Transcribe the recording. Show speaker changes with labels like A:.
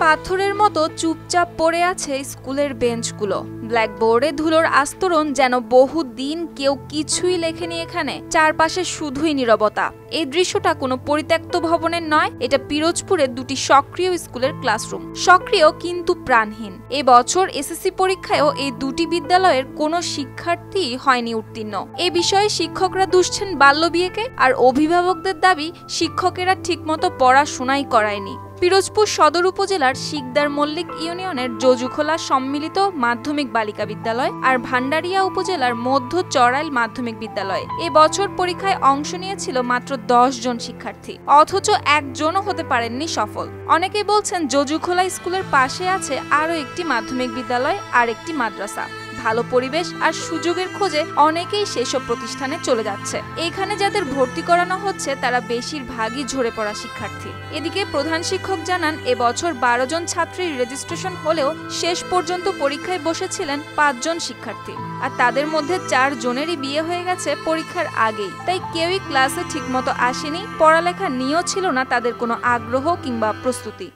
A: পাথরের মতো চুপচাপ পড়ে আছে স্কুলের বেঞ্চগুলো। ব্ল্যাকবোর্ডে ধুলোর আস্তরণ, যেন বহুদিন কেউ কিছুই লেখেনি এখানে। চারপাশে শুধুই নীরবতা। এই দৃশ্যটা কোনো পরিত্যক্ত ভবনের নয়, এটা পিরোজপুরের দুটি সক্রিয় স্কুলের ক্লাসরুম। সক্রিয় কিন্তু প্রাণহীন। এবছর এসএসসি পরীক্ষায়ও এই দুটি বিদ্যালয়ের কোনো শিক্ষার্থী হয়নি উত্তীর্ণ। এ বিষয়ে শিক্ষকরা দুষছেন বাল্যবিয়েকে, আর অভিভাবকদের দাবি শিক্ষকেরা ঠিকমতো পড়াশোনাই করায়নি। পিরোজপুর সদর উপজেলার শিকদার মল্লিক ইউনিয়নের জজুখোলা সম্মিলিত মাধ্যমিক বালিকা বিদ্যালয় আর ভান্ডারিয়া উপজেলার মধ্য চড়াইল মাধ্যমিক বিদ্যালয়ে এবছর পরীক্ষায় অংশ নিয়েছিল মাত্র 10 জন শিক্ষার্থী, অথচ একজনও হতে পারেননি সফল। অনেকেই বলছেন জজুখোলা স্কুলের পাশে আছে আরও একটি মাধ্যমিক বিদ্যালয় আর একটি মাদ্রাসা। ভালো পরিবেশ আর সুযোগের খোঁজে অনেকেই সেসব প্রতিষ্ঠানে চলে যাচ্ছে। এখানে যাদের ভর্তি করানো হচ্ছে তারা বেশিরভাগই ঝরে পড়া শিক্ষার্থী। এদিকে প্রধান শিক্ষক জানান, এবছর 12 জন ছাত্রীর রেজিস্ট্রেশন হলেও শেষ পর্যন্ত পরীক্ষায় বসেছিলেন 5 জন শিক্ষার্থী, আর তাদের মধ্যে 4 জনেরই বিয়ে হয়ে গেছে পরীক্ষার আগেই। তাই কেউই ক্লাসে ঠিকমতো আসেনি, পড়ালেখা নিয়েও ছিল না তাদের কোনো আগ্রহ কিংবা প্রস্তুতি।